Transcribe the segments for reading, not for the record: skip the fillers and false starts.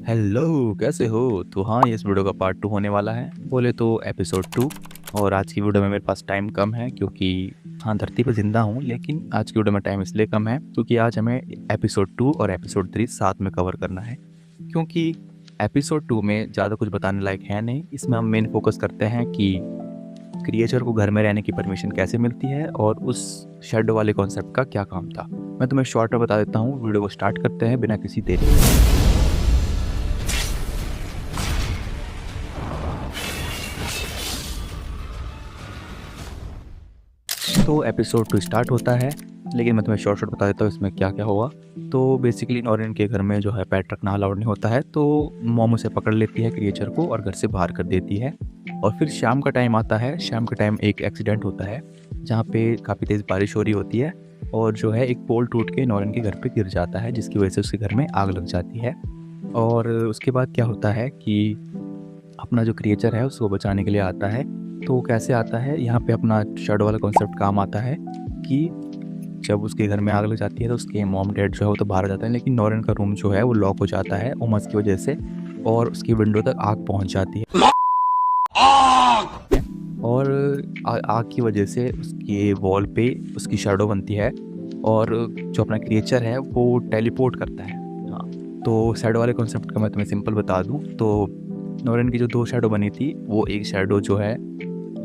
Hello, कैसे हो? तो हाँ, ये इस वीडियो का पार्ट 2 होने वाला है। बोले तो एपिसोड 2। और आज की वीडियो में मेरे पास टाइम कम है क्योंकि हाँ, धरती पे ज़िंदा हूँ, लेकिन आज की वीडियो में टाइम इसलिए कम है क्योंकि आज हमें एपिसोड 2 और एपिसोड 3 साथ में कवर करना है। क्योंकि एपिसोड 2 में ज़्यादा कुछ बताने लायक है नहीं। इसमें हम मेन फोकस करते हैं कि क्रिएचर को घर में रहने की परमिशन कैसे मिलती है और उस शैडो वाले कॉन्सेप्ट का क्या काम था। मैं तुम्हें शॉर्ट में बता देता हूँ। वीडियो को स्टार्ट करते हैं बिना किसी देरी के। तो एपिसोड 2 स्टार्ट होता है, लेकिन मैं तुम्हें शॉर्ट बता देता हूँ इसमें क्या-क्या हुआ। तो बेसिकली नॉरिन के घर में जो है पेट रखना अलाउड नहीं होता है, तो मॉम उसे पकड़ लेती है क्रिएचर को और घर से बाहर कर देती है। और फिर शाम का टाइम आता है। शाम के टाइम एक एक्सीडेंट होता है, जहाँ पे काफ़ी तेज़ बारिश हो रही होती है और जो है एक पोल टूट के नॉरिन के घर पे गिर जाता है, जिसकी वजह से उसके घर में आग लग जाती है। और उसके बाद क्या होता है कि अपना जो क्रिएचर है उसको बचाने के लिए आता है। तो कैसे आता है, यहाँ पे अपना शैडो वाला कॉन्सेप्ट काम आता है कि जब उसके घर में आग लग जाती है तो उसके मॉम डैड जो है वो तो बाहर आ जाते हैं, लेकिन नॉरेन का रूम जो है वो लॉक हो जाता है उमस की वजह से और उसकी विंडो तक आग पहुंच जाती है। और आग की वजह से उसके वॉल पे उसकी शैडो बनती है और जो अपना क्रिएचर है वो टेलीपोर्ट करता है। हाँ, तो शैडो वाले कॉन्सेप्ट का मैं तुम्हें सिंपल बता दूँ तो नॉरेन की जो 2 शैडो बनी थी, वो एक शैडो जो है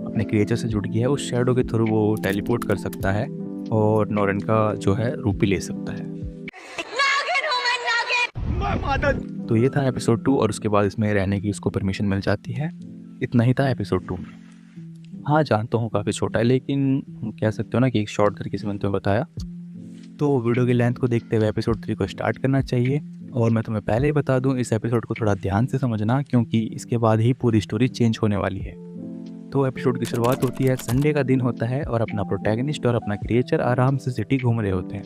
अपने क्रिएचर से जुड़ गई है, उस शैडो के थ्रू वो टेलीपोर्ट कर सकता है और नॉरेन का जो है रूप भी ले सकता है। तो ये था एपिसोड 2 और उसके बाद इसमें रहने की उसको परमिशन मिल जाती है। इतना ही था एपिसोड 2 में। हाँ, जानता हूँ काफ़ी छोटा है, लेकिन कह सकते हो ना कि एक शॉर्ट तरीके से मैंने तुम्हें बताया। तो वीडियो की लेंथ को देखते हुए एपिसोड 3 को स्टार्ट करना चाहिए। और मैं तुम्हें पहले ही बता दूं, इस एपिसोड को थोड़ा ध्यान से समझना क्योंकि इसके बाद ही पूरी स्टोरी चेंज होने वाली है। तो एपिसोड की शुरुआत होती है, संडे का दिन होता है और अपना प्रोटैगनिस्ट और अपना क्रिएचर आराम से सिटी घूम रहे होते हैं।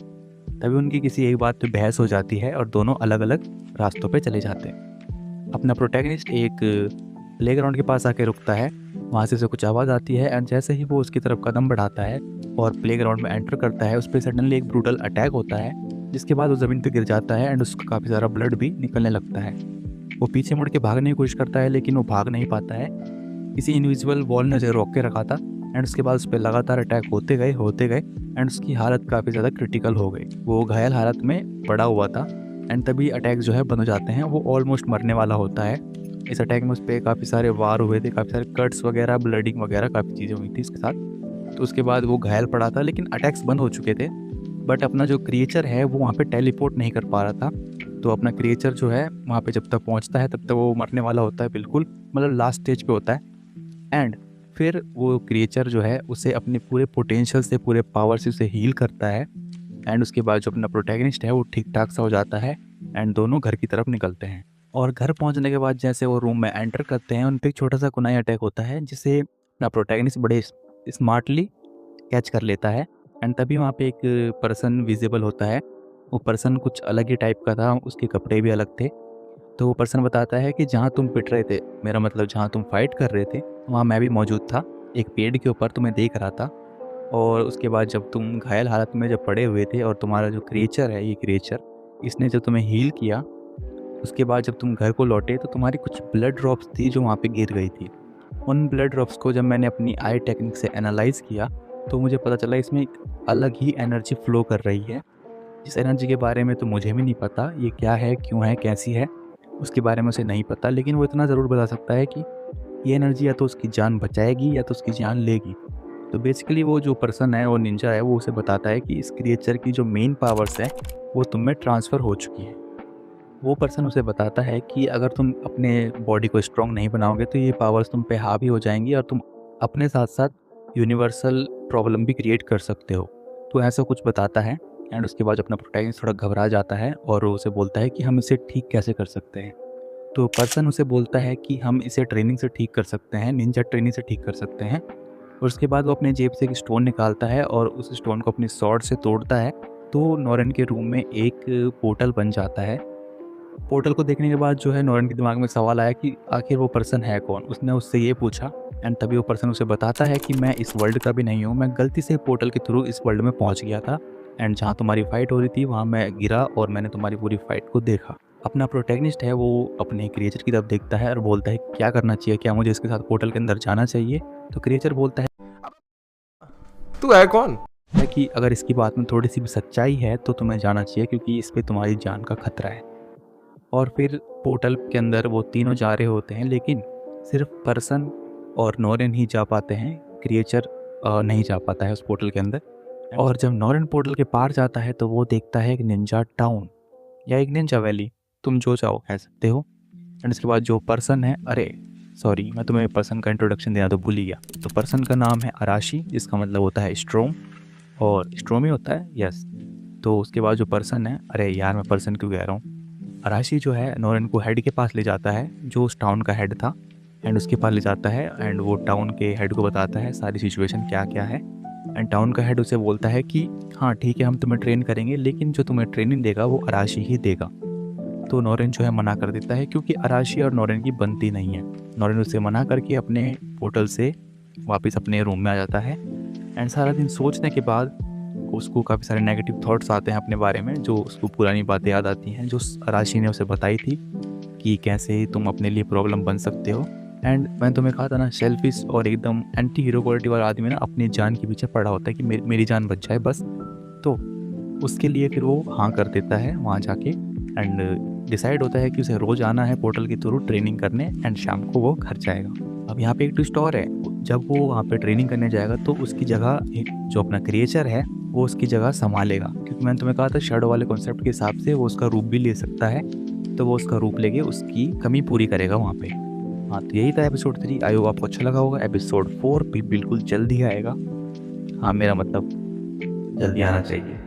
तभी उनकी किसी एक बात पे बहस हो जाती है और दोनों अलग अलग रास्तों पे चले जाते हैं। अपना प्रोटैगनिस्ट एक प्लेग्राउंड के पास आके रुकता है। वहाँ से उसे कुछ आवाज़ आती है एंड जैसे ही वो उसकी तरफ कदम बढ़ाता है और प्लेग्राउंड में एंटर करता है, उस पर सडनली एक ब्रूटल अटैक होता है, जिसके बाद वो ज़मीन पर गिर जाता है एंड उसका काफ़ी सारा ब्लड भी निकलने लगता है। वो पीछे मुड़ के भागने की कोशिश करता है, लेकिन वो भाग नहीं पाता है। किसी इनविजिबल वॉल ने उसे रोक के रखा था एंड उसके बाद उस पर लगातार अटैक होते गए एंड उसकी हालत काफ़ी ज़्यादा क्रिटिकल हो गई। वो घायल हालत में पड़ा हुआ था एंड तभी अटैक जो है बंद हो जाते हैं। वो ऑलमोस्ट मरने वाला होता है। इस अटैक में उस पर काफ़ी सारे वार हुए थे, काफ़ी सारे कट्स वगैरह, ब्लडिंग वगैरह काफ़ी चीज़ें हुई थी इसके साथ। तो उसके बाद वो घायल पड़ा था, लेकिन अटैक्स बंद हो चुके थे। बट अपना जो क्रिएचर है वो वहाँ पे टेलीपोर्ट नहीं कर पा रहा था। तो अपना क्रिएचर जो है वहाँ पे जब तक पहुँचता है तब तक वो मरने वाला होता है, बिल्कुल मतलब लास्ट स्टेज पे होता है। एंड फिर वो क्रिएचर जो है उसे अपने पूरे पोटेंशियल से, पूरे पावर से उसे हील करता है एंड उसके बाद जो अपना प्रोटैगनिस्ट है वो ठीक ठाक सा हो जाता है एंड दोनों घर की तरफ निकलते हैं। और घर पहुंचने के बाद जैसे वो रूम में एंटर करते हैं, उन पर एक छोटा सा कुनाई अटैक होता है जिसे अपना प्रोटैगनिस्ट बड़े स्मार्टली कैच कर लेता है एंड तभी वहाँ पे एक पर्सन विजिबल होता है। वो पर्सन कुछ अलग ही टाइप का था, उसके कपड़े भी अलग थे। तो वो पर्सन बताता है कि जहाँ तुम पिट रहे थे, मेरा मतलब जहाँ तुम फाइट कर रहे थे, वहाँ मैं भी मौजूद था, एक पेड़ के ऊपर तुम्हें देख रहा था। और उसके बाद जब तुम घायल हालत में जब पड़े हुए थे और तुम्हारा जो क्रिएचर है, ये क्रिएचर इसने जब तुम्हें हील किया, उसके बाद जब तुम घर को लौटे तो तुम्हारी कुछ ब्लड ड्रॉप्स थी जो वहाँ पे गिर गई थी। उन ब्लड ड्रॉप्स को जब मैंने अपनी आई टेक्निक से एनालाइज़ किया तो मुझे पता चला इसमें एक अलग ही एनर्जी फ्लो कर रही है, जिस एनर्जी के बारे में तो मुझे भी नहीं पता ये क्या है, क्यों है, कैसी है, उसके बारे में उसे नहीं पता। लेकिन वो इतना ज़रूर बता सकता है कि ये एनर्जी या तो उसकी जान बचाएगी या तो उसकी जान लेगी। तो बेसिकली वो जो पर्सन है, वो निंजा है, वो उसे बताता है कि इस क्रिएचर की जो मेन पावर्स है वो तुम में ट्रांसफ़र हो चुकी है। वो पर्सन उसे बताता है कि अगर तुम अपने बॉडी को स्ट्रॉन्ग नहीं बनाओगे तो ये पावर्स तुम पे हावी हो जाएंगी और तुम अपने साथ साथ यूनिवर्सल प्रॉब्लम भी क्रिएट कर सकते हो। तो ऐसा कुछ बताता है एंड उसके बाद अपना प्रोटैगनिस्ट थोड़ा घबरा जाता है और वो उसे बोलता है कि हम इसे ठीक कैसे कर सकते हैं। तो पर्सन उसे बोलता है कि हम इसे ट्रेनिंग से ठीक कर सकते हैं, निंजा ट्रेनिंग से ठीक कर सकते हैं। और उसके बाद वो अपने जेब से एक स्टोन निकालता है और उस स्टोन को अपनी स्वॉर्ड से तोड़ता है। तो नॉरेन के रूम में एक पोर्टल बन जाता है। पोर्टल को देखने के बाद जो है नॉरेन के दिमाग में सवाल आया कि आखिर वो पर्सन है कौन। उसने उससे ये पूछा एंड तभी वो पर्सन उसे बताता है कि मैं इस वर्ल्ड का भी नहीं हूँ, मैं गलती से पोर्टल के थ्रू इस वर्ल्ड में पहुँच गया था एंड जहाँ तुम्हारी फाइट हो रही थी वहाँ मैं गिरा और मैंने तुम्हारी पूरी फाइट को देखा। अपना प्रोटैगनिस्ट है वो अपने क्रिएचर की तरफ देखता है और बोलता है क्या करना चाहिए, क्या मुझे इसके साथ पोर्टल के अंदर जाना चाहिए। तो क्रिएचर बोलता तू है कौन? है कि अगर इसकी बात में थोड़ी सी भी सच्चाई है तो तुम्हें जाना चाहिए, क्योंकि इस पे तुम्हारी जान का खतरा है। और फिर पोर्टल के अंदर वो तीनों जा रहे होते हैं, लेकिन सिर्फ पर्सन और नॉरेन ही जा पाते हैं, क्रिएचर नहीं जा पाता है उस पोर्टल के अंदर। और जब नॉरेन पोर्टल के पार जाता है तो वो देखता है एक निंजा टाउन या एक निंजा वैली, तुम जो चाहो कह सकते हो। एंड इसके बाद जो पर्सन है, अरे सॉरी मैं तुम्हें पर्सन का इंट्रोडक्शन देना तो भूल ही गया। तो पर्सन का नाम है अराशी, जिसका मतलब होता है स्ट्रोम, और स्ट्रोम ही होता है, यस। तो उसके बाद जो पर्सन है, अरे यार मैं पर्सन क्यों कह रहा हूँ, अराशी जो है नॉरेन को हेड के पास ले जाता है, जो उस टाउन का हेड था। एंड उसके पास ले जाता है एंड वो टाउन के हेड को बताता है सारी सिचुएशन क्या क्या है। एंड टाउन का हेड उसे बोलता है कि हाँ ठीक है हम तुम्हें ट्रेन करेंगे, लेकिन जो तुम्हें ट्रेनिंग देगा वो अराशी ही देगा। तो नॉरेन जो है मना कर देता है, क्योंकि अराशी और नॉरेन की बनती नहीं है। नॉरेन उसे मना करके अपने पोर्टल से वापस अपने रूम में आ जाता है। एंड सारा दिन सोचने के बाद उसको काफ़ी सारे नेगेटिव थॉट्स आते हैं अपने बारे में, जो उसको पुरानी बातें याद आती हैं जो अराशी ने उसे बताई थी कि कैसे तुम अपने लिए प्रॉब्लम बन सकते हो। एंड मैंने तुम्हें कहा था ना, सेल्फिश और एकदम एंटी हीरो क्वालिटी वाला आदमी ना अपनी जान के पीछे पड़ा होता है कि मेरी जान बच जाए बस। तो उसके लिए फिर वो हाँ कर देता है वहाँ जाके। एंड डिसाइड होता है कि उसे रोज़ आना है पोर्टल के थ्रू ट्रेनिंग करने, एंड शाम को वो घर जाएगा। अब यहाँ पे एक ट्विस्ट और है, जब वो वहाँ पे ट्रेनिंग करने जाएगा तो उसकी जगह एक जो अपना क्रिएचर है वो उसकी जगह संभालेगा, क्योंकि मैंने तुम्हें कहा था शैडो वाले कॉन्सेप्ट के हिसाब से वो उसका रूप भी ले सकता है। तो वो उसका रूप लेके उसकी कमी पूरी करेगा वहाँ पे। हाँ तो यही था एपिसोड 3। आई होप आपको अच्छा लगा होगा। एपिसोड 4 भी बिल्कुल जल्दी आएगा। हाँ मेरा मतलब जल्दी आना चाहिए।